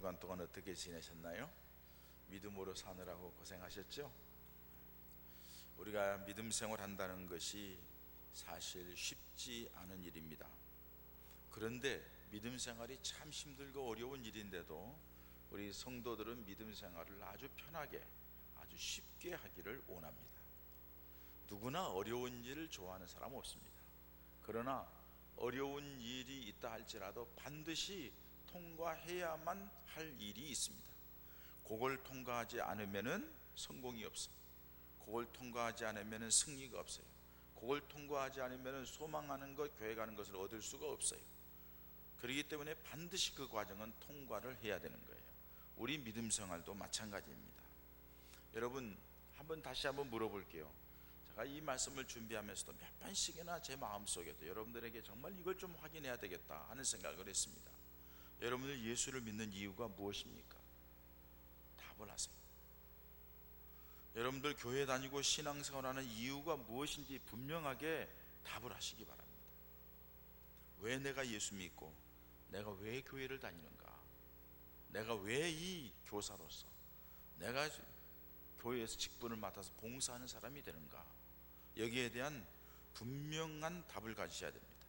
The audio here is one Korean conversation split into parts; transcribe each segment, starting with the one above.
주간 동안 어떻게 지내셨나요? 믿음으로 사느라고 고생하셨죠? 우리가 믿음 생활한다는 것이 사실 쉽지 않은 일입니다. 그런데 믿음 생활이 참 힘들고 어려운 일인데도 우리 성도들은 믿음 생활을 아주 편하게, 아주 쉽게 하기를 원합니다. 누구나 어려운 일을 좋아하는 사람 없습니다. 그러나 어려운 일이 있다 할지라도 반드시 통과해야만 할 일이 있습니다. 그걸 통과하지 않으면 성공이 없어요. 그걸 통과하지 않으면 승리가 없어요. 그걸 통과하지 않으면 소망하는 것, 교회 가는 것을 얻을 수가 없어요. 그렇기 때문에 반드시 그 과정은 통과를 해야 되는 거예요. 우리 믿음 생활도 마찬가지입니다. 여러분, 다시 한번 물어볼게요. 제가 이 말씀을 준비하면서도 몇 번씩이나 제 마음속에도 여러분들에게 정말 이걸 좀 확인해야 되겠다 하는 생각을 했습니다. 여러분들 예수를 믿는 이유가 무엇입니까? 답을 하세요. 여러분들 교회 다니고 신앙생활하는 이유가 무엇인지 분명하게 답을 하시기 바랍니다. 왜 내가 예수 믿고, 내가 왜 교회를 다니는가, 내가 왜 이 교사로서 내가 교회에서 직분을 맡아서 봉사하는 사람이 되는가, 여기에 대한 분명한 답을 가지셔야 됩니다.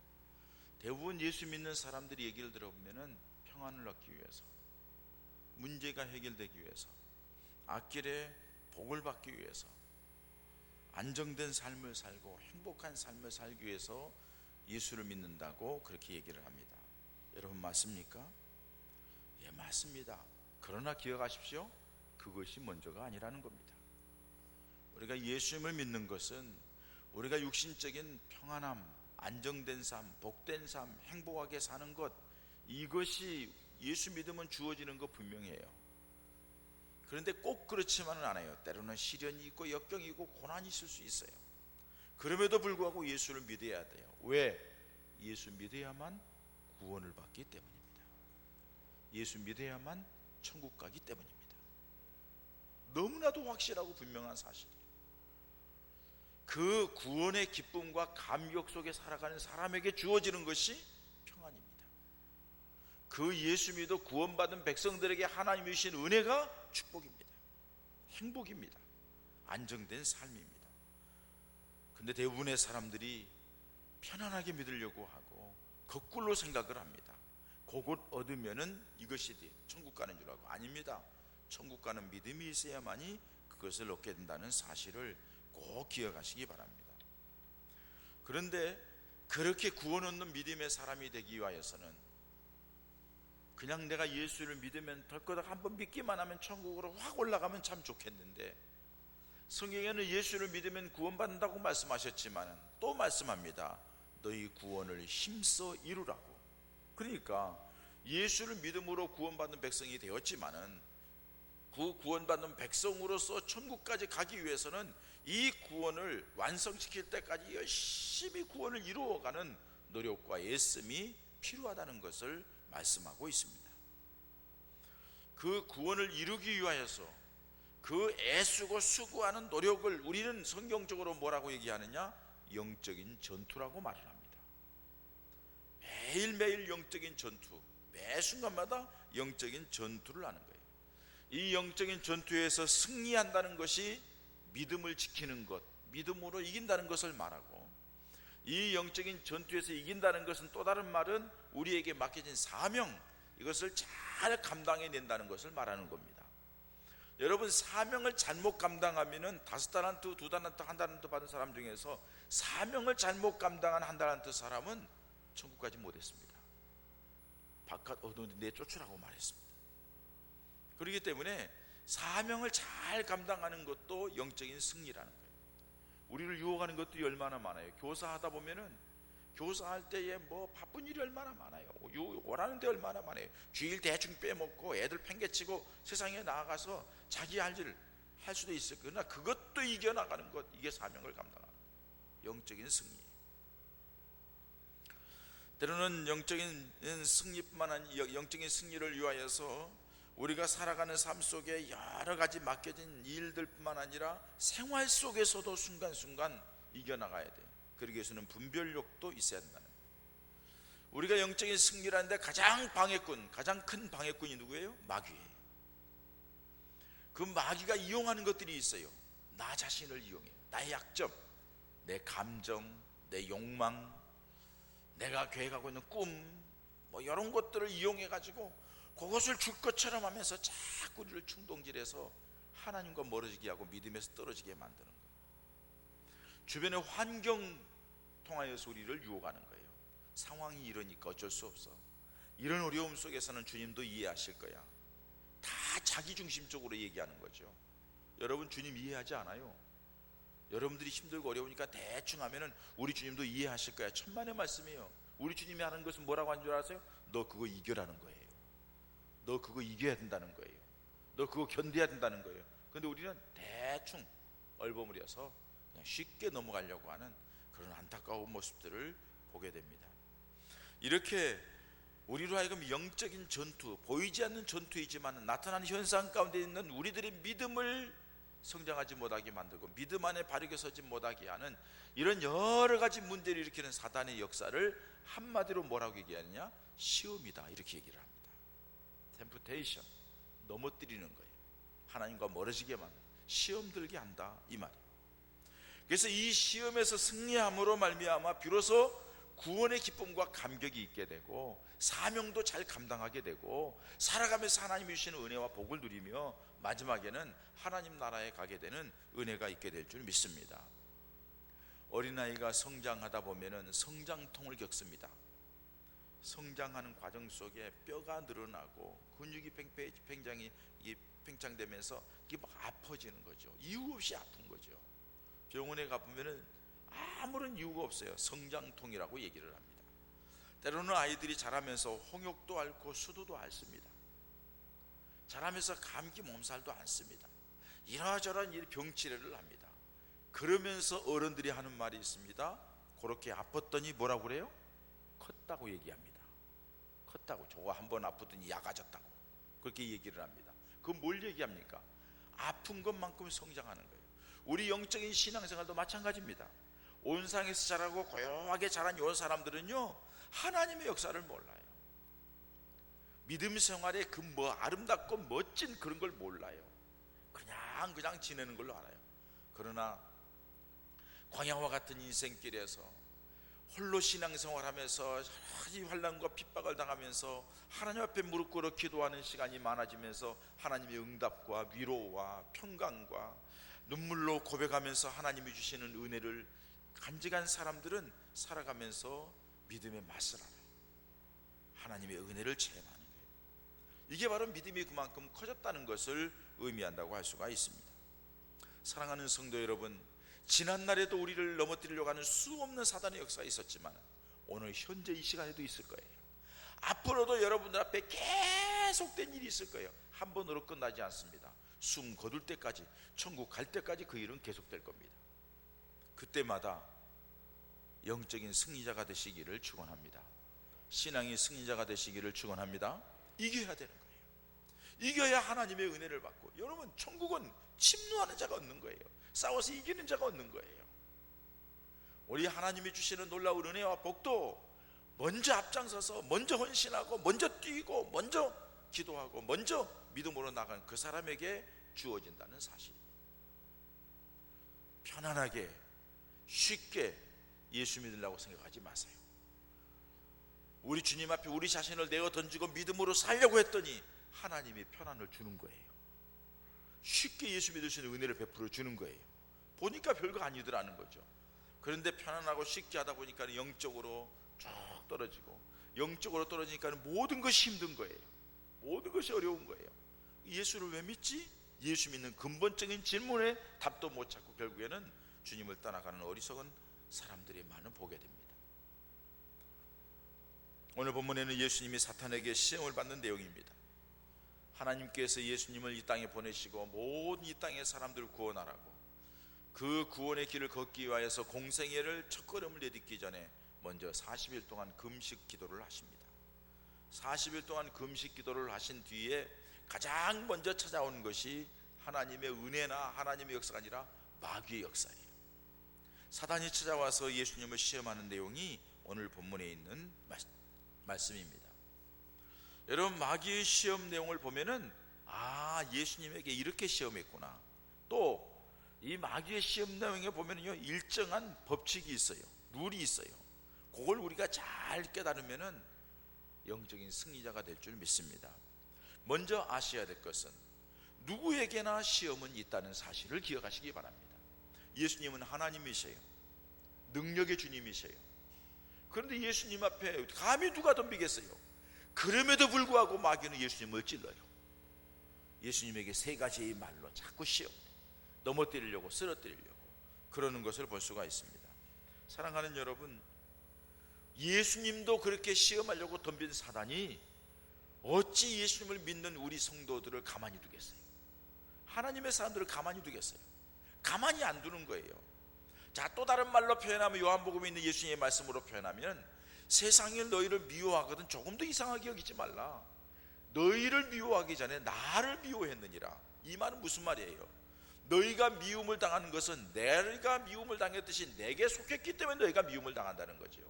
대부분 예수 믿는 사람들이 얘기를 들어보면 평안을 얻기 위해서, 문제가 해결되기 위해서, 앞길에 복을 받기 위해서, 안정된 삶을 살고 행복한 삶을 살기 위해서 예수를 믿는다고 그렇게 얘기를 합니다. 여러분 맞습니까? 예, 맞습니다. 그러나 기억하십시오. 그것이 먼저가 아니라는 겁니다. 우리가 예수님을 믿는 것은 우리가 육신적인 평안함, 안정된 삶, 복된 삶, 행복하게 사는 것, 이것이 예수 믿으면 주어지는 거 분명해요. 그런데 꼭 그렇지만은 않아요. 때로는 시련이 있고 역경이 있고 고난이 있을 수 있어요. 그럼에도 불구하고 예수를 믿어야 돼요. 왜? 예수 믿어야만 구원을 받기 때문입니다. 예수 믿어야만 천국 가기 때문입니다. 너무나도 확실하고 분명한 사실이에요. 그 구원의 기쁨과 감격 속에 살아가는 사람에게 주어지는 것이 평안입니다. 그 예수 믿어 구원받은 백성들에게 하나님이 주신 은혜가 축복입니다. 행복입니다. 안정된 삶입니다. 근데 대부분의 사람들이 편안하게 믿으려고 하고 거꾸로 생각을 합니다. 그것 얻으면은 이것이 천국 가는 줄 알고. 아닙니다. 천국 가는 믿음이 있어야만이 그것을 얻게 된다는 사실을 꼭 기억하시기 바랍니다. 그런데 그렇게 구원 얻는 믿음의 사람이 되기 위하여서는 그냥 내가 예수를 믿으면 덜커덕 한번 믿기만 하면 천국으로 확 올라가면 참 좋겠는데, 성경에는 예수를 믿으면 구원받는다고 말씀하셨지만 또 말씀합니다. 너희 구원을 힘써 이루라고. 그러니까 예수를 믿음으로 구원받는 백성이 되었지만은 그 구원받는 백성으로서 천국까지 가기 위해서는 이 구원을 완성시킬 때까지 열심히 구원을 이루어가는 노력과 애씀이 필요하다는 것을 말씀하고 있습니다. 그 구원을 이루기 위하여서 그 애쓰고 수고하는 노력을 우리는 성경적으로 뭐라고 얘기하느냐? 영적인 전투라고 말을 합니다. 매일매일 영적인 전투, 매 순간마다 영적인 전투를 하는 거예요. 이 영적인 전투에서 승리한다는 것이 믿음을 지키는 것, 믿음으로 이긴다는 것을 말하고, 이 영적인 전투에서 이긴다는 것은 또 다른 말은 우리에게 맡겨진 사명, 이것을 잘 감당해낸다는 것을 말하는 겁니다. 여러분, 사명을 잘못 감당하면은 5달란트, 2달란트, 1달란트 받은 사람 중에서 사명을 잘못 감당한 1달란트 사람은 천국까지 못했습니다. 바깥 어두운 데 쫓으라고 말했습니다. 그렇기 때문에 사명을 잘 감당하는 것도 영적인 승리라는 거예요. 우리를 유혹하는 것들이 얼마나 많아요. 교사하다 보면은 교사할 때에 뭐 바쁜 일이 얼마나 많아요. 오라는 데 얼마나 많아요. 주일 대충 빼먹고 애들 팽개치고 세상에 나아가서 자기 할 일을 할 수도 있어요. 그러나 그것도 이겨나가는 것, 이게 사명을 감당하는 영적인 승리예요. 때로는 영적인 승리뿐만 아니라 영적인 승리를 위하여서 우리가 살아가는 삶 속에 여러 가지 맡겨진 일들뿐만 아니라 생활 속에서도 순간순간 이겨나가야 돼요. 그러기 위해서는 분별력도 있어야 된다는 거예요. 우리가 영적인 승리라는데 가장 큰 방해꾼이 누구예요? 마귀예요. 그 마귀가 이용하는 것들이 있어요. 나 자신을 이용해요. 나의 약점, 내 감정, 내 욕망, 내가 계획하고 있는 꿈, 이런 것들을 이용해 가지고 그것을 줄 것처럼 하면서 자꾸 우리를 충동질해서 하나님과 멀어지게 하고 믿음에서 떨어지게 만드는 거예요. 주변의 환경 통하여서 우리를 유혹하는 거예요. 상황이 이러니까 어쩔 수 없어. 이런 어려움 속에서는 주님도 이해하실 거야. 다 자기중심적으로 얘기하는 거죠. 여러분, 주님 이해하지 않아요. 여러분들이 힘들고 어려우니까 대충 하면은 우리 주님도 이해하실 거야. 천만의 말씀이에요. 우리 주님이 하는 것은 뭐라고 하는 줄 아세요? 너 그거 이겨라는 거예요. 너 그거 이겨야 된다는 거예요. 너 그거 견뎌야 된다는 거예요. 그런데 우리는 대충 얼버무려서 그냥 쉽게 넘어가려고 하는 그런 안타까운 모습들을 보게 됩니다. 이렇게 우리로 하여금 영적인 전투, 보이지 않는 전투이지만 나타나는 현상 가운데 있는 우리들의 믿음을 성장하지 못하게 만들고 믿음 안에 바르게 서지 못하게 하는 이런 여러 가지 문제를 일으키는 사단의 역사를 한마디로 뭐라고 얘기하느냐? 시험이다, 이렇게 얘기를 합니다. 템프테이션, 넘어뜨리는 거예요. 하나님과 멀어지게 만드는, 시험 들게 한다, 이 말이에요. 그래서 이 시험에서 승리함으로 말미암아 비로소 구원의 기쁨과 감격이 있게 되고 사명도 잘 감당하게 되고 살아가면서 하나님이 주시는 은혜와 복을 누리며 마지막에는 하나님 나라에 가게 되는 은혜가 있게 될 줄 믿습니다. 어린아이가 성장하다 보면은 성장통을 겪습니다. 성장하는 과정 속에 뼈가 늘어나고 근육이 굉장히 팽창되면서 이게 막 아파지는 거죠. 이유 없이 아픈 거죠. 병원에 가보면은 아무런 이유가 없어요. 성장통이라고 얘기를 합니다. 때로는 아이들이 자라면서 홍역도 앓고 수두도 앓습니다. 자라면서 감기 몸살도 앓습니다. 이러저런 병치레를 합니다. 그러면서 어른들이 하는 말이 있습니다. 그렇게 아팠더니 뭐라고 그래요? 컸다고 얘기합니다. 컸다고. 저거 한번 아프더니 약아졌다고 그렇게 얘기를 합니다. 그건 뭘 얘기합니까? 아픈 것만큼 성장하는 거예요. 우리 영적인 신앙생활도 마찬가지입니다. 온 세상에서 자라고 고요하게 자란 요 사람들은요 하나님의 역사를 몰라요. 믿음 생활의 그 아름답고 멋진 그런 걸 몰라요. 그냥 지내는 걸로 알아요. 그러나 광야와 같은 인생길에서 홀로 신앙생활하면서 여러 가지 환난과 핍박을 당하면서 하나님 앞에 무릎 꿇어 기도하는 시간이 많아지면서 하나님의 응답과 위로와 평강과 눈물로 고백하면서 하나님이 주시는 은혜를 간직한 사람들은 살아가면서 믿음의 맛을 알아요. 하나님의 은혜를 체험하는 거예요. 이게 바로 믿음이 그만큼 커졌다는 것을 의미한다고 할 수가 있습니다. 사랑하는 성도 여러분, 지난날에도 우리를 넘어뜨리려고 하는 수없는 사단의 역사가 있었지만 오늘 현재 이 시간에도 있을 거예요. 앞으로도 여러분들 앞에 계속된 일이 있을 거예요. 한 번으로 끝나지 않습니다. 숨 거둘 때까지, 천국 갈 때까지 그 일은 계속될 겁니다. 그때마다 영적인 승리자가 되시기를 축원합니다. 신앙의 승리자가 되시기를 축원합니다. 이겨야 되는 거예요. 이겨야 하나님의 은혜를 받고, 여러분 천국은 침노하는 자가 없는 거예요. 싸워서 이기는 자가 없는 거예요. 우리 하나님이 주시는 놀라운 은혜와 복도 먼저 앞장서서 먼저 헌신하고 먼저 뛰고 먼저 기도하고 먼저 믿음으로 나가는 그 사람에게 주어진다는 사실입니다. 편안하게 쉽게 예수 믿으려고 생각하지 마세요. 우리 주님 앞에 우리 자신을 내어 던지고 믿음으로 살려고 했더니 하나님이 편안을 주는 거예요. 쉽게 예수 믿을 수 있는 은혜를 베풀어 주는 거예요. 보니까 별거 아니더라는 거죠. 그런데 편안하고 쉽게 하다 보니까 영적으로 쭉 떨어지고, 영적으로 떨어지니까 모든 것이 힘든 거예요. 모든 것이 어려운 거예요. 예수를 왜 믿지? 예수 믿는 근본적인 질문에 답도 못 찾고 결국에는 주님을 떠나가는 어리석은 사람들이 많은 보게 됩니다. 오늘 본문에는 예수님이 사탄에게 시험을 받는 내용입니다. 하나님께서 예수님을 이 땅에 보내시고 모든 이 땅의 사람들을 구원하라고, 그 구원의 길을 걷기 위하여서 공생애를 첫걸음을 내딛기 전에 먼저 40일 동안 금식 기도를 하십니다. 40일 동안 금식 기도를 하신 뒤에 가장 먼저 찾아오는 것이 하나님의 은혜나 하나님의 역사가 아니라 마귀의 역사예요. 사단이 찾아와서 예수님을 시험하는 내용이 오늘 본문에 있는 말씀입니다. 여러분, 마귀의 시험 내용을 보면은 예수님에게 이렇게 시험했구나. 또 이 마귀의 시험 내용에 보면은요, 일정한 법칙이 있어요. 룰이 있어요. 그걸 우리가 잘 깨달으면은 영적인 승리자가 될 줄 믿습니다. 먼저 아셔야 될 것은 누구에게나 시험은 있다는 사실을 기억하시기 바랍니다. 예수님은 하나님이세요. 능력의 주님이세요. 그런데 예수님 앞에 감히 누가 덤비겠어요? 그럼에도 불구하고 마귀는 예수님을 찔러요. 예수님에게 세 가지의 말로 자꾸 시험, 넘어뜨리려고, 쓰러뜨리려고 그러는 것을 볼 수가 있습니다. 사랑하는 여러분, 예수님도 그렇게 시험하려고 덤빈 사단이 어찌 예수님을 믿는 우리 성도들을 가만히 두겠어요? 하나님의 사람들을 가만히 두겠어요? 가만히 안 두는 거예요. 자, 또 다른 말로 표현하면, 요한복음에 있는 예수님의 말씀으로 표현하면, 세상이 너희를 미워하거든 조금도 이상하게 여기지 말라. 너희를 미워하기 전에 나를 미워했느니라. 이 말은 무슨 말이에요? 너희가 미움을 당하는 것은 내가 미움을 당했듯이 내게 속했기 때문에 너희가 미움을 당한다는 거죠.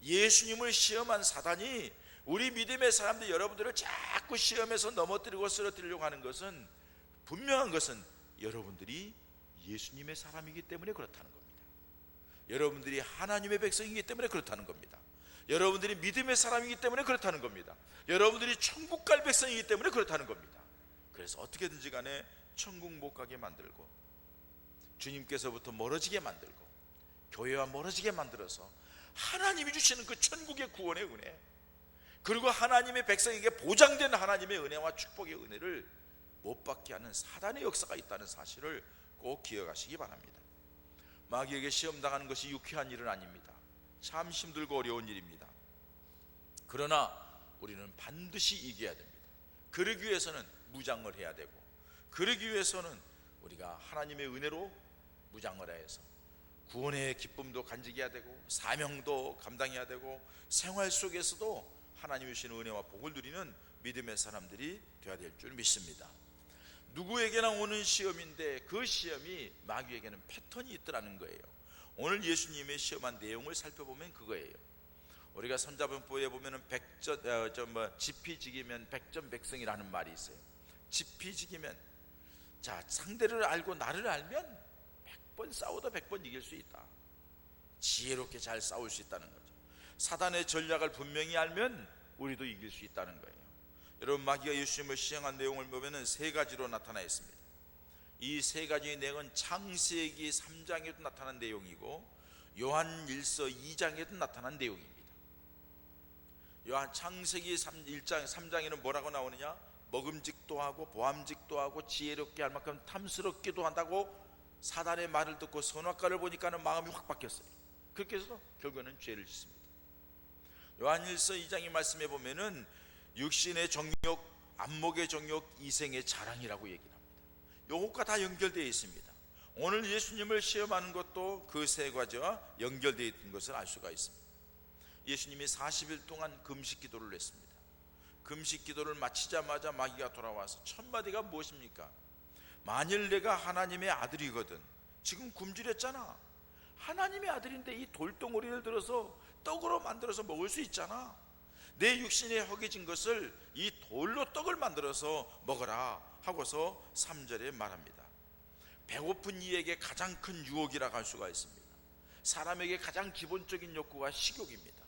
예수님을 시험한 사단이 우리 믿음의 사람들, 여러분들을 자꾸 시험해서 넘어뜨리고 쓰러뜨리려고 하는 것은, 분명한 것은 여러분들이 예수님의 사람이기 때문에 그렇다는 겁니다. 여러분들이 하나님의 백성이기 때문에 그렇다는 겁니다. 여러분들이 믿음의 사람이기 때문에 그렇다는 겁니다. 여러분들이 천국 갈 백성이기 때문에 그렇다는 겁니다. 그래서 어떻게든지 간에 천국 못 가게 만들고, 주님께서부터 멀어지게 만들고, 교회와 멀어지게 만들어서 하나님이 주시는 그 천국의 구원의 은혜, 그리고 하나님의 백성에게 보장된 하나님의 은혜와 축복의 은혜를 못 받게 하는 사단의 역사가 있다는 사실을 꼭 기억하시기 바랍니다. 마귀에게 시험당하는 것이 유쾌한 일은 아닙니다. 참 힘들고 어려운 일입니다. 그러나 우리는 반드시 이겨야 됩니다. 그러기 위해서는 무장을 해야 되고, 그러기 위해서는 우리가 하나님의 은혜로 무장을 해서 구원의 기쁨도 간직해야 되고, 사명도 감당해야 되고, 생활 속에서도 하나님이 주시는 은혜와 복을 누리는 믿음의 사람들이 되어야 될 줄 믿습니다. 누구에게나 오는 시험인데 그 시험이 마귀에게는 패턴이 있더라는 거예요. 오늘 예수님의 시험한 내용을 살펴보면 그거예요. 우리가 선자본법에 보면은 지피지기면 백전백승이라는 말이 있어요. 지피지기면, 자, 상대를 알고 나를 알면 100번 싸워도 100번 이길 수 있다. 지혜롭게 잘 싸울 수 있다는 거죠. 사단의 전략을 분명히 알면 우리도 이길 수 있다는 거예요. 여러분, 마귀가 예수님을 시행한 내용을 보면 세 가지로 나타나 있습니다. 이 세 가지의 내용은 창세기 3장에도 나타난 내용이고 요한일서 2장에도 나타난 내용입니다. 창세기 3장에는 뭐라고 나오느냐? 먹음직도 하고 보암직도 하고 지혜롭게 할 만큼 탐스럽기도 한다고 사단의 말을 듣고 선악과를 보니까는 마음이 확 바뀌었어요. 그렇게 해서 결국에는 죄를 짓습니다. 요한일서 2장의 말씀에 보면은 육신의 정욕, 안목의 정욕, 이생의 자랑이라고 얘기를 합니다. 요것과 다 연결되어 있습니다. 오늘 예수님을 시험하는 것도 그 세 가지와 연결되어 있는 것을 알 수가 있습니다. 예수님이 40일 동안 금식 기도를 했습니다. 금식 기도를 마치자마자 마귀가 돌아와서 첫 마디가 무엇입니까? 만일 내가 하나님의 아들이거든, 지금 굶주렸잖아. 하나님의 아들인데 이 돌덩어리를 들어서 떡으로 만들어서 먹을 수 있잖아. 내 육신에 허기진 것을 이 돌로 떡을 만들어서 먹어라 하고서 3절에 말합니다. 배고픈 이에게 가장 큰 유혹이라고 할 수가 있습니다. 사람에게 가장 기본적인 욕구가 식욕입니다.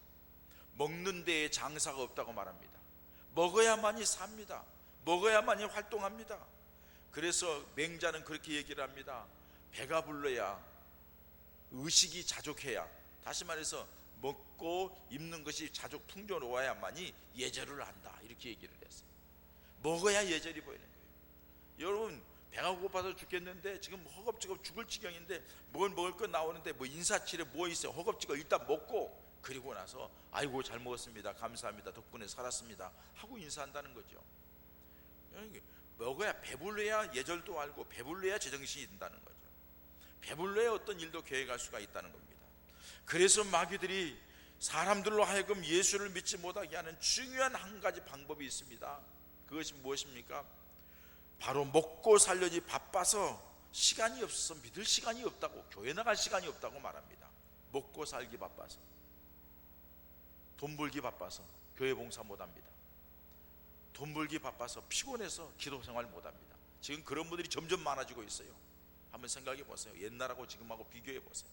먹는 데에 장사가 없다고 말합니다. 먹어야만이 삽니다. 먹어야만이 활동합니다. 그래서 맹자는 그렇게 얘기를 합니다. 배가 불러야, 의식이 자족해야, 다시 말해서 먹고 입는 것이 자족 풍요로워야만이 예절을 한다, 이렇게 얘기를 했어요. 먹어야 예절이 보이는 거예요. 여러분, 배가 고파서 죽겠는데 지금 허겁지겁 죽을 지경인데 뭘 먹을 거 나오는데 뭐 인사치레 뭐 있어요? 허겁지겁 일단 먹고, 그리고 나서 아이고 잘 먹었습니다, 감사합니다, 덕분에 살았습니다 하고 인사한다는 거죠. 먹어야, 배불러야 예절도 알고 배불러야 제정신이 든다는 거죠. 배불러야 어떤 일도 계획할 수가 있다는 겁니다. 그래서 마귀들이 사람들로 하여금 예수를 믿지 못하게 하는 중요한 한 가지 방법이 있습니다. 그것이 무엇입니까? 바로 먹고 살려니 바빠서 시간이 없어서 믿을 시간이 없다고, 교회 나갈 시간이 없다고 말합니다. 먹고 살기 바빠서. 돈 벌기 바빠서 교회 봉사 못합니다. 돈 벌기 바빠서 피곤해서 기도 생활 못합니다. 지금 그런 분들이 점점 많아지고 있어요. 한번 생각해 보세요. 옛날하고 지금하고 비교해 보세요.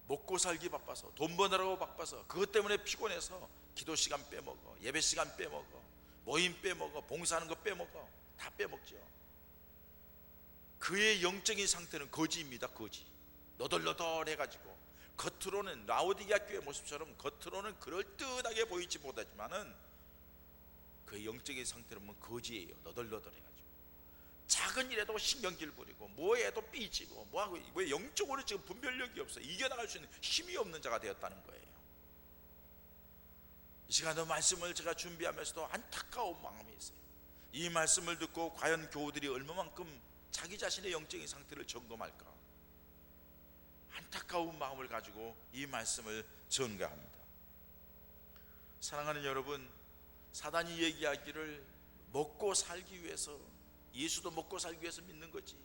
먹고 살기 바빠서, 돈 버느라고 바빠서, 그것 때문에 피곤해서 기도 시간 빼먹어, 예배 시간 빼먹어, 모임 빼먹어, 봉사하는 거 빼먹어, 다 빼먹죠. 그의 영적인 상태는 거지입니다. 거지. 너덜너덜해가지고 겉으로는 라오디게아 교회 모습처럼 겉으로는 그럴듯하게 보이지 못하지만은 그의 영적인 상태는 뭐 거지예요. 너덜너덜해가지고 작은 일에도 신경질 부리고 뭐에도 삐지고 뭐하고, 왜 영적으로 지금 분별력이 없어요. 이겨나갈 수 있는 힘이 없는 자가 되었다는 거예요. 이 시간도 말씀을 제가 준비하면서도 안타까운 마음이 있어요. 이 말씀을 듣고 과연 교우들이 얼마만큼 자기 자신의 영적인 상태를 점검할까, 안타까운 마음을 가지고 이 말씀을 전가합니다. 사랑하는 여러분, 사단이 얘기하기를 먹고 살기 위해서, 예수도 먹고 살기 위해서 믿는 거지,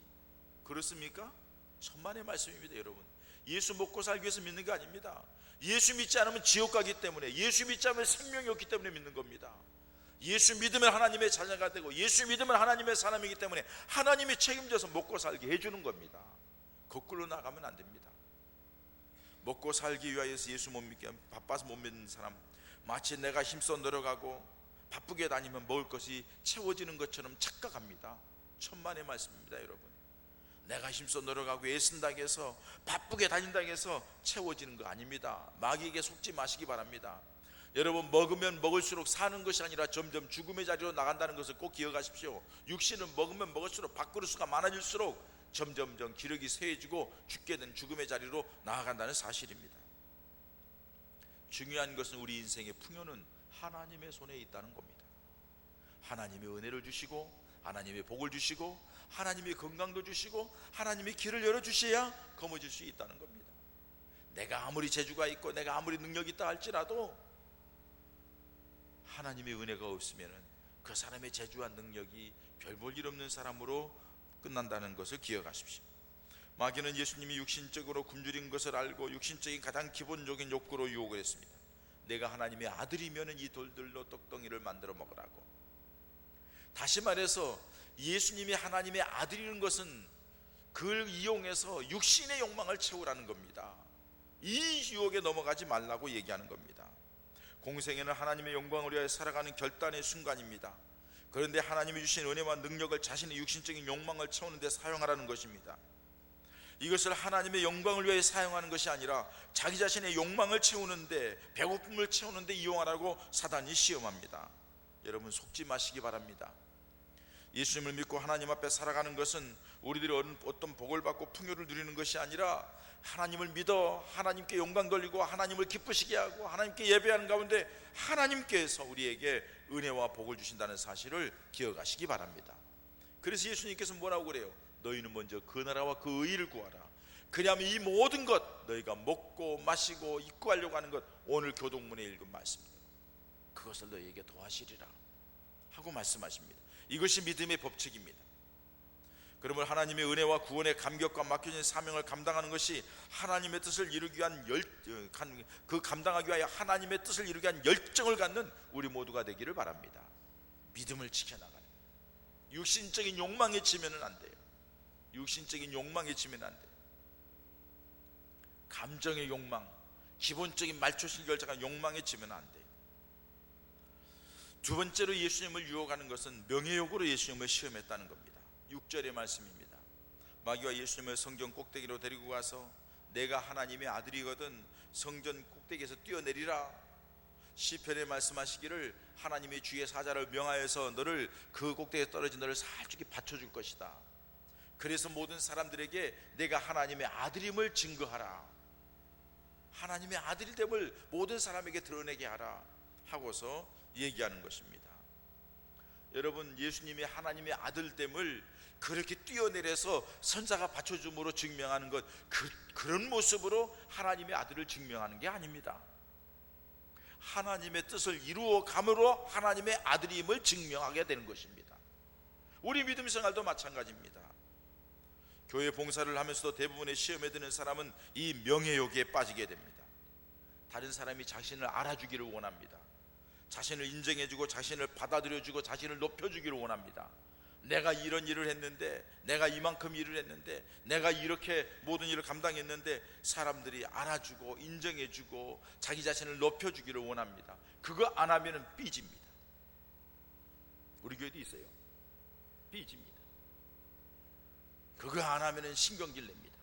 그렇습니까? 천만의 말씀입니다. 여러분, 예수 먹고 살기 위해서 믿는 게 아닙니다. 예수 믿지 않으면 지옥 가기 때문에, 예수 믿지 않으면 생명이 없기 때문에 믿는 겁니다. 예수 믿으면 하나님의 자녀가 되고, 예수 믿으면 하나님의 사람이기 때문에 하나님이 책임져서 먹고 살게 해주는 겁니다. 거꾸로 나가면 안 됩니다. 먹고 살기 위하여서 예수 못 믿게, 바빠서 못 믿는 사람, 마치 내가 힘써 노력하고 바쁘게 다니면 먹을 것이 채워지는 것처럼 착각합니다. 천만의 말씀입니다. 여러분, 내가 힘써 노력하고 애쓴다고 해서, 바쁘게 다닌다고 해서 채워지는 거 아닙니다. 마귀에게 속지 마시기 바랍니다. 여러분, 먹으면 먹을수록 사는 것이 아니라 점점 죽음의 자리로 나간다는 것을 꼭 기억하십시오. 육신은 먹으면 먹을수록, 밥그릇수가 많아질수록 점점점 기력이 쇠해지고 죽게 된 죽음의 자리로 나아간다는 사실입니다. 중요한 것은 우리 인생의 풍요는 하나님의 손에 있다는 겁니다. 하나님의 은혜를 주시고, 하나님의 복을 주시고, 하나님의 건강도 주시고, 하나님의 길을 열어주셔야 거머쥘 수 있다는 겁니다. 내가 아무리 재주가 있고 내가 아무리 능력이 있다 할지라도 하나님의 은혜가 없으면 그 사람의 재주와 능력이 별 볼 일 없는 사람으로 끝난다는 것을 기억하십시오. 마귀는 예수님이 육신적으로 굶주린 것을 알고 육신적인 가장 기본적인 욕구로 유혹을 했습니다. 내가 하나님의 아들이면 이 돌들로 떡덩이를 만들어 먹으라고. 다시 말해서 예수님이 하나님의 아들이라는 것은 그걸 이용해서 육신의 욕망을 채우라는 겁니다. 이 유혹에 넘어가지 말라고 얘기하는 겁니다. 공생애는 하나님의 영광을 위하여 살아가는 결단의 순간입니다. 그런데 하나님이 주신 은혜와 능력을 자신의 육신적인 욕망을 채우는 데 사용하라는 것입니다. 이것을 하나님의 영광을 위해 사용하는 것이 아니라 자기 자신의 욕망을 채우는데, 배고픔을 채우는데 이용하라고 사단이 시험합니다. 여러분, 속지 마시기 바랍니다. 예수님을 믿고 하나님 앞에 살아가는 것은 우리들이 어떤 복을 받고 풍요를 누리는 것이 아니라 하나님을 믿어 하나님께 영광 돌리고 하나님을 기쁘시게 하고 하나님께 예배하는 가운데 하나님께서 우리에게 은혜와 복을 주신다는 사실을 기억하시기 바랍니다. 그래서 예수님께서 뭐라고 그래요? 너희는 먼저 그 나라와 그 의를 구하라. 그리하면 이 모든 것, 너희가 먹고 마시고 입고 하려고 하는 것, 오늘 교동문에 읽은 말씀입니다. 그것을 너희에게 더하시리라 하고 말씀하십니다. 이것이 믿음의 법칙입니다. 그러면 하나님의 은혜와 구원의 감격과 맡겨진 사명을 감당하는 것이 하나님의 뜻을 이루기 위한 감당하기 위하여 하나님의 뜻을 이루기 위한 열정을 갖는 우리 모두가 되기를 바랍니다. 믿음을 지켜나가는, 육신적인 욕망에 치면은 안 돼요. 육신적인 욕망에 치면 안 돼요. 감정의 욕망, 기본적인 말초신 결정한 욕망에 치면 안 돼요. 두 번째로 예수님을 유혹하는 것은 명예욕으로 예수님을 시험했다는 겁니다. 6절의 말씀입니다. 마귀와 예수님을 성전 꼭대기로 데리고 가서 내가 하나님의 아들이거든 성전 꼭대기에서 뛰어내리라. 시편에 말씀하시기를 하나님의 주의 사자를 명하여서 너를 그 꼭대기에 떨어진 너를 살짝이 받쳐줄 것이다. 그래서 모든 사람들에게 내가 하나님의 아들임을 증거하라. 하나님의 아들됨을 모든 사람에게 드러내게 하라 하고서 얘기하는 것입니다. 여러분, 예수님이 하나님의 아들됨을 그렇게 뛰어내려서 선자가 받쳐줌으로 증명하는 것, 그런 모습으로 하나님의 아들을 증명하는 게 아닙니다. 하나님의 뜻을 이루어 감으로 하나님의 아들임을 증명하게 되는 것입니다. 우리 믿음 생활도 마찬가지입니다. 교회 봉사를 하면서도 대부분의 시험에 드는 사람은 이 명예욕에 빠지게 됩니다. 다른 사람이 자신을 알아주기를 원합니다. 자신을 인정해주고 자신을 받아들여주고 자신을 높여주기를 원합니다. 내가 이런 일을 했는데, 내가 이만큼 일을 했는데, 내가 이렇게 모든 일을 감당했는데 사람들이 알아주고 인정해주고 자기 자신을 높여주기를 원합니다. 그거 안 하면은 삐집니다. 우리 교회도 있어요. 삐집니다. 그거 안 하면은 신경질 냅니다.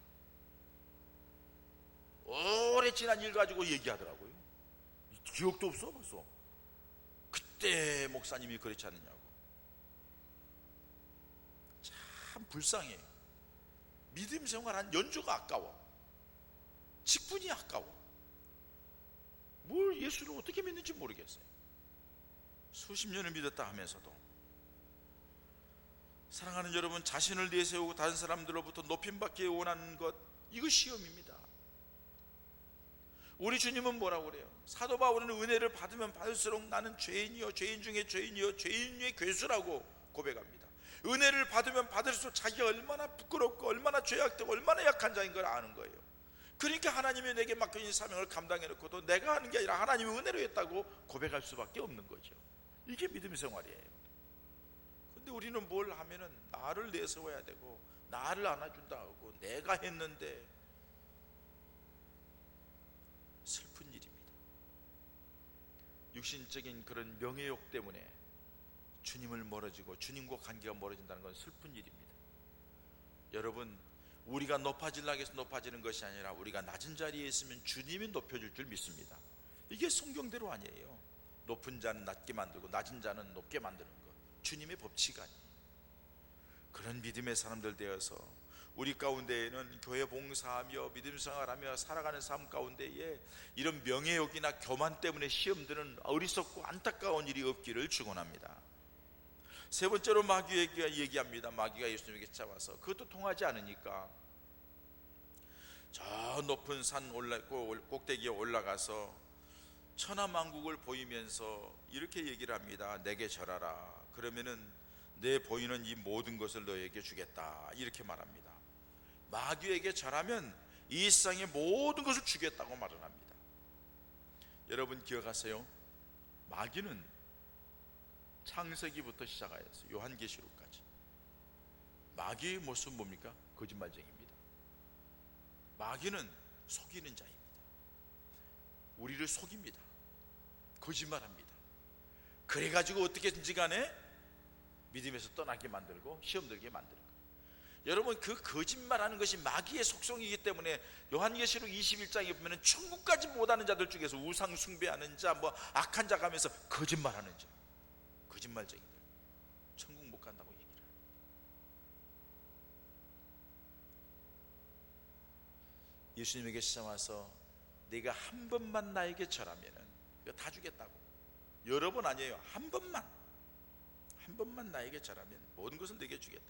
오래 지난 일 가지고 얘기하더라고요. 기억도 없어 벌써. 그때 목사님이 그렇지 않느냐고. 참 불쌍해요. 믿음 생활한 연주가 아까워. 직분이 아까워. 뭘 예수를 어떻게 믿는지 모르겠어요. 수십 년을 믿었다 하면서도. 사랑하는 여러분, 자신을 내세우고 다른 사람들로부터 높임받기 원하는 것, 이거 시험입니다. 우리 주님은 뭐라고 그래요? 사도 바울은 은혜를 받으면 받을수록 나는 죄인이요, 죄인 중에 죄인이요, 죄인 중에 괴수라고 고백합니다. 은혜를 받으면 받을수록 자기가 얼마나 부끄럽고 얼마나 죄악되고 얼마나 약한 자인 걸 아는 거예요. 그러니까 하나님이 내게 맡겨진 사명을 감당해놓고도 내가 하는 게 아니라 하나님이 은혜로 했다고 고백할 수밖에 없는 거죠. 이게 믿음의 생활이에요. 근데 우리는 뭘 하면은 나를 내세워야 되고 나를 안아준다고 내가 했는데, 슬픈 일입니다. 육신적인 그런 명예욕 때문에 주님을 멀어지고 주님과 관계가 멀어진다는 건 슬픈 일입니다. 여러분, 우리가 높아지려고 해서 높아지는 것이 아니라 우리가 낮은 자리에 있으면 주님이 높여줄 줄 믿습니다. 이게 성경대로 아니에요. 높은 자는 낮게 만들고 낮은 자는 높게 만드는 것, 주님의 법칙 아니에요. 그런 믿음의 사람들 되어서 우리 가운데에는 교회 봉사하며 믿음 생활하며 살아가는 삶 가운데에 이런 명예욕이나 교만 때문에 시험드는 어리석고 안타까운 일이 없기를 축원합니다. 세 번째로 마귀가 얘기합니다. 마귀가 예수님에게 찾아와서, 그것도 통하지 않으니까 저 높은 산 꼭대기에 올라가서 천하만국을 보이면서 이렇게 얘기를 합니다. 내게 절하라. 그러면은 내 보이는 이 모든 것을 너에게 주겠다. 이렇게 말합니다. 마귀에게 절하면 이 세상의 모든 것을 주겠다고 말을 합니다. 여러분 기억하세요? 마귀는 창세기부터 시작하여서 요한계시록까지 마귀의 모습은 뭡니까? 거짓말쟁이입니다. 마귀는 속이는 자입니다. 우리를 속입니다. 거짓말합니다. 그래가지고 어떻게든지 간에 믿음에서 떠나게 만들고 시험 들게 만드는 거예요. 여러분, 그 거짓말하는 것이 마귀의 속성이기 때문에 요한계시록 21장에 보면 천국까지 못하는 자들 중에서 우상 숭배하는 자, 뭐 악한 자 가면서 거짓말하는 자, 거짓말쟁이들 천국 못 간다고 얘기를 해요. 예수님에게 찾아와서 네가 한 번만 나에게 절하면은 이거 다 주겠다고. 여러 번 아니에요. 한 번만 나에게 절하면 모든 것을 내게 주겠다.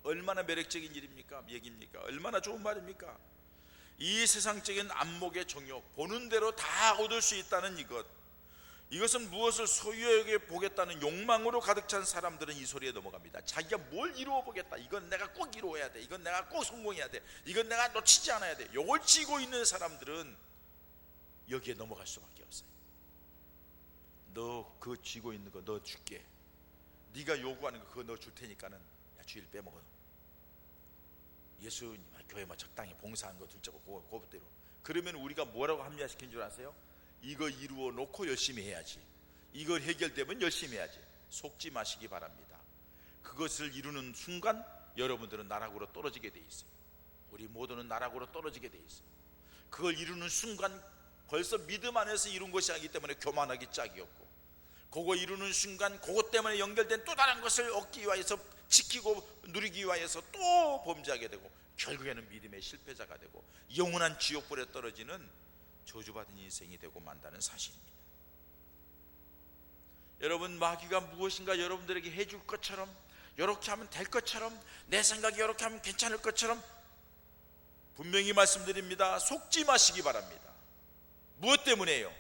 얼마나 매력적인 일입니까? 얘기입니까? 얼마나 좋은 말입니까? 이 세상적인 안목의 정욕, 보는 대로 다 얻을 수 있다는 이것은 무엇을 소유하게 보겠다는 욕망으로 가득 찬 사람들은 이 소리에 넘어갑니다. 자기가 뭘 이루어 보겠다, 이건 내가 꼭 이루어야 돼, 이건 내가 꼭 성공해야 돼, 이건 내가 놓치지 않아야 돼, 요걸 쥐고 있는 사람들은 여기에 넘어갈 수밖에 없어요. 너 그거 쥐고 있는 거 너 줄게, 네가 요구하는 거 그거 너 줄 테니까는 야 주일 빼먹어. 예수님 교회만 적당히 봉사한 거 둘째고 그것대로. 그러면 우리가 뭐라고 합리화시킨 줄 아세요? 이거 이루어 놓고 열심히 해야지, 이걸 해결되면 열심히 해야지. 속지 마시기 바랍니다. 그것을 이루는 순간 여러분들은 나락으로 떨어지게 돼 있어요. 우리 모두는 나락으로 떨어지게 돼 있어요. 그걸 이루는 순간 벌써 믿음 안에서 이룬 것이 아니기 때문에 교만하기 짝이 없고, 그거 이루는 순간 그것 때문에 연결된 또 다른 것을 얻기 위하여서 지키고 누리기 위하여서 또 범죄하게 되고 결국에는 믿음의 실패자가 되고 영원한 지옥불에 떨어지는 저주받은 인생이 되고 만다는 사실입니다. 여러분, 마귀가 무엇인가 여러분들에게 해줄 것처럼, 이렇게 하면 될 것처럼, 내 생각이 이렇게 하면 괜찮을 것처럼 분명히 말씀드립니다. 속지 마시기 바랍니다. 무엇 때문에요?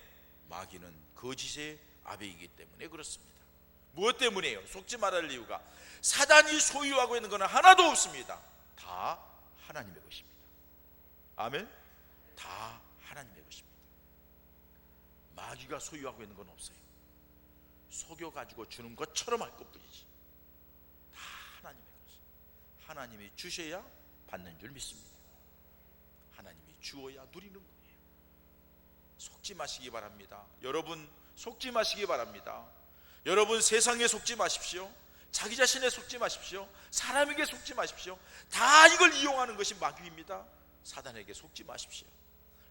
마귀는 거짓의 아비이기 때문에 그렇습니다. 무엇 때문에요? 속지 말할 이유가, 사단이 소유하고 있는 것은 하나도 없습니다. 다 하나님의 것입니다. 아멘? 다 하나님의 것입니다. 마귀가 소유하고 있는 건 없어요. 속여가지고 주는 것처럼 할 것뿐이지. 다 하나님의 것이. 하나님이 주셔야 받는 줄 믿습니다. 하나님이 주어야 누리는 거예요. 속지 마시기 바랍니다. 여러분 속지 마시기 바랍니다. 여러분 세상에 속지 마십시오. 자기 자신에 속지 마십시오. 사람에게 속지 마십시오. 다 이걸 이용하는 것이 마귀입니다. 사단에게 속지 마십시오.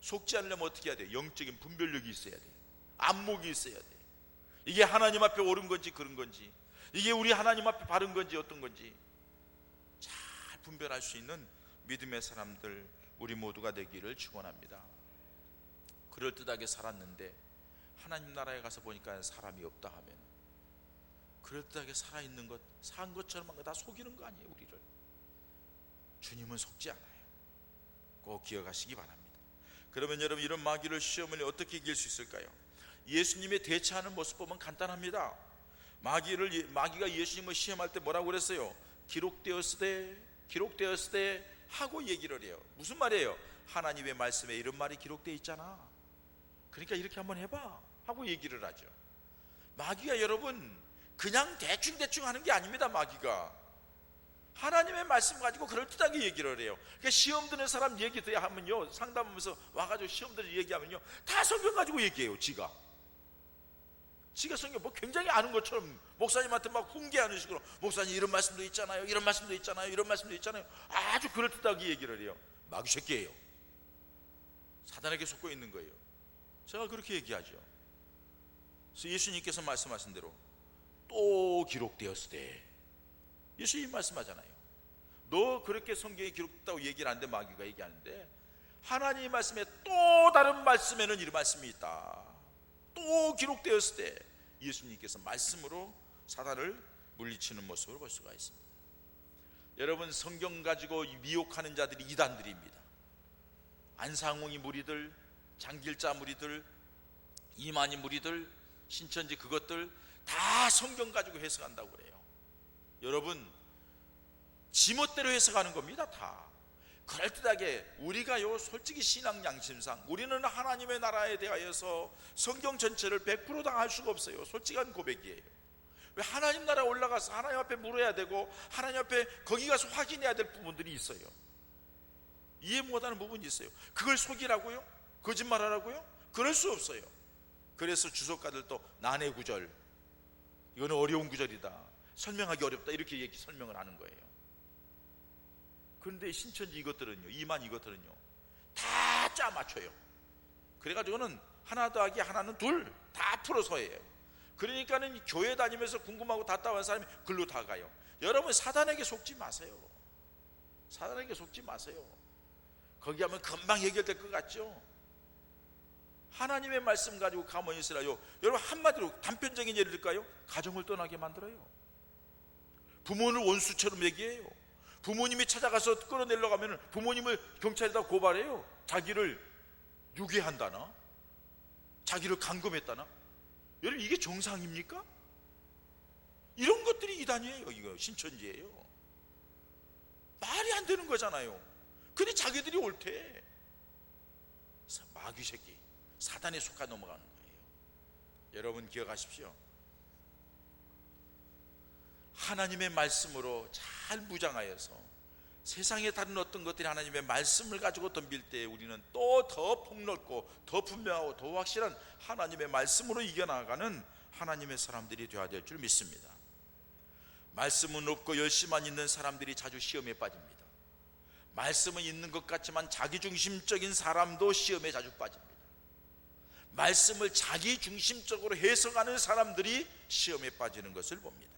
속지 않으려면 어떻게 해야 돼요? 영적인 분별력이 있어야 돼요. 안목이 있어야 돼요. 이게 하나님 앞에 옳은 건지 그런 건지, 이게 우리 하나님 앞에 바른 건지 어떤 건지 잘 분별할 수 있는 믿음의 사람들 우리 모두가 되기를 축원합니다. 그럴듯하게 살았는데 하나님 나라에 가서 보니까 사람이 없다 하면 그럴듯하게 살아있는 것, 산 것처럼 다 속이는 거 아니에요. 우리를. 주님은 속지 않아요. 꼭 기억하시기 바랍니다. 그러면 여러분, 이런 마귀를 시험을 어떻게 이길 수 있을까요? 예수님의 대처하는 모습 보면 간단합니다. 마귀가 예수님을 시험할 때 뭐라고 그랬어요? 기록되었으되 하고 얘기를 해요. 무슨 말이에요? 하나님의 말씀에 이런 말이 기록되어 있잖아, 그러니까 이렇게 한번 해봐 하고 얘기를 하죠. 마귀가 여러분 그냥 대충 하는 게 아닙니다. 마귀가 하나님의 말씀 가지고 그럴듯하게 얘기를 해요. 그러니까 시험 드는 사람 얘기 하면요, 상담하면서 와가지고 시험 드는 얘기하면요, 다 성경 가지고 얘기해요. 지가 성경 뭐 굉장히 아는 것처럼 목사님한테 막 훈계하는 식으로, 목사님 이런 말씀도 있잖아요, 이런 말씀도 있잖아요, 이런 말씀도 있잖아요, 아주 그럴듯하게 얘기를 해요. 마귀 새끼예요. 사단에게 속고 있는 거예요. 제가 그렇게 얘기하죠. 그래서 예수님께서 말씀하신 대로 또 기록되었으되, 예수님 말씀하잖아요. 너 그렇게 성경에 기록됐다고 얘기를 하는데, 마귀가 얘기하는데 하나님의 말씀에 또 다른 말씀에는 이런 말씀이 있다. 또 기록되었을 때 예수님께서 말씀으로 사단을 물리치는 모습을 볼 수가 있습니다. 여러분, 성경 가지고 미혹하는 자들이 이단들입니다. 안상홍이 무리들, 장길자 무리들, 이만희 무리들, 신천지 그것들 다 성경 가지고 해석한다고 그래요. 여러분, 지멋대로 해석하는 겁니다. 다 그럴듯하게. 우리가요, 솔직히 신앙 양심상 우리는 하나님의 나라에 대하여서 성경 전체를 100% 다 알 수가 없어요. 솔직한 고백이에요. 왜 하나님 나라에 올라가서 하나님 앞에 물어야 되고 하나님 앞에 거기 가서 확인해야 될 부분들이 있어요. 이해 못하는 부분이 있어요. 그걸 속이라고요? 거짓말하라고요? 그럴 수 없어요. 그래서 주석가들도 난해 구절, 이거는 어려운 구절이다, 설명하기 어렵다, 이렇게 설명을 하는 거예요. 그런데 신천지 이것들은요, 이만 이것들은요, 다 짜맞춰요. 그래가지고는 하나 더하기 하나는 둘, 다 풀어서 해요. 그러니까는 교회 다니면서 궁금하고 답답한 사람이 글로 다 가요. 여러분, 사단에게 속지 마세요. 사단에게 속지 마세요. 거기 하면 금방 해결될 것 같죠? 하나님의 말씀 가지고 가만히 있으라요. 여러분, 한마디로 단편적인 예를 들까요? 가정을 떠나게 만들어요. 부모를 원수처럼 얘기해요. 부모님이 찾아가서 끌어내려고 하면 부모님을 경찰에다 고발해요. 자기를 유괴한다나, 자기를 감금했다나. 여러분, 이게 정상입니까? 이런 것들이 이단이에요. 이거 신천지예요. 말이 안 되는 거잖아요. 근데 자기들이 옳대. 마귀 새끼, 사단에 속아 넘어가는 거예요. 여러분, 기억하십시오. 하나님의 말씀으로 잘 무장하여서 세상에 다른 어떤 것들이 하나님의 말씀을 가지고 덤빌 때 우리는 또 더 폭넓고 더 분명하고 더 확실한 하나님의 말씀으로 이겨나가는 하나님의 사람들이 되어야 될 줄 믿습니다. 말씀은 없고 열심만 있는 사람들이 자주 시험에 빠집니다. 말씀은 있는 것 같지만 자기중심적인 사람도 시험에 자주 빠집니다. 말씀을 자기중심적으로 해석하는 사람들이 시험에 빠지는 것을 봅니다.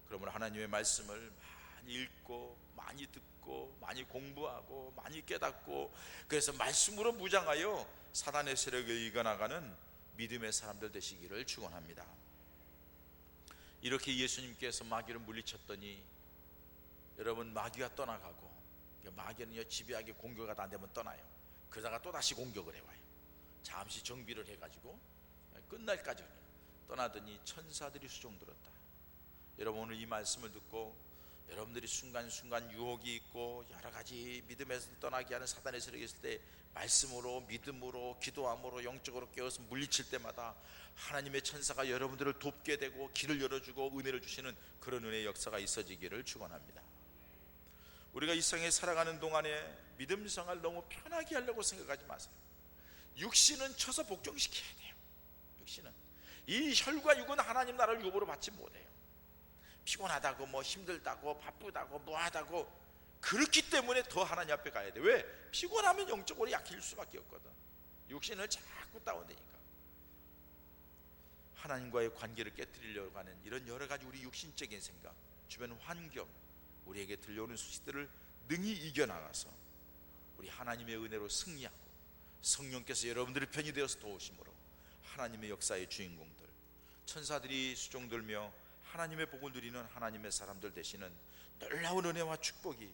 그러므로 하나님의 말씀을 많이 읽고 많이 듣고 많이 공부하고 많이 깨닫고, 그래서 말씀으로 무장하여 사단의 세력을 이겨나가는 믿음의 사람들 되시기를 축원합니다. 이렇게 예수님께서 마귀를 물리쳤더니 여러분, 마귀가 떠나가고, 마귀는요, 집요하게 공격이 안 되면 떠나요. 그러다가 또 다시 공격을 해와요. 잠시 정비를 해가지고 끝날까지 떠나더니 천사들이 수종들었다. 여러분, 오늘 이 말씀을 듣고 여러분들이 순간순간 유혹이 있고 여러 가지 믿음에서 떠나게 하는 사단의 세력이 있을 때 말씀으로, 믿음으로, 기도함으로 영적으로 깨어서 물리칠 때마다 하나님의 천사가 여러분들을 돕게 되고 길을 열어주고 은혜를 주시는 그런 은혜의 역사가 있어지기를 축원합니다. 우리가 이 세상에 살아가는 동안에 믿음 생활 너무 편하게 하려고 생각하지 마세요. 육신은 쳐서 복종시켜야 돼요. 육신은, 이 혈과 육은 하나님 나라를 유보로 받지 못해요. 피곤하다고 뭐 힘들다고 바쁘다고 뭐하다고 그렇기 때문에 더 하나님 앞에 가야 돼. 왜? 피곤하면 영적으로 약해질 수밖에 없거든. 육신을 자꾸 다운되니까. 하나님과의 관계를 깨뜨리려고 하는 이런 여러 가지 우리 육신적인 생각, 주변 환경, 우리에게 들려오는 소식들을 능히 이겨나가서 우리 하나님의 은혜로 승리하고 성령께서 여러분들의 편이 되어서 도우심으로 하나님의 역사의 주인공들, 천사들이 수종들며 하나님의 복을 누리는 하나님의 사람들 되시는 놀라운 은혜와 축복이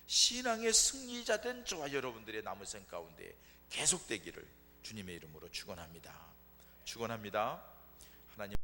신앙의 승리자된 저와 여러분들의 남은 생 가운데 계속되기를 주님의 이름으로 축원합니다. 축원합니다. 하나님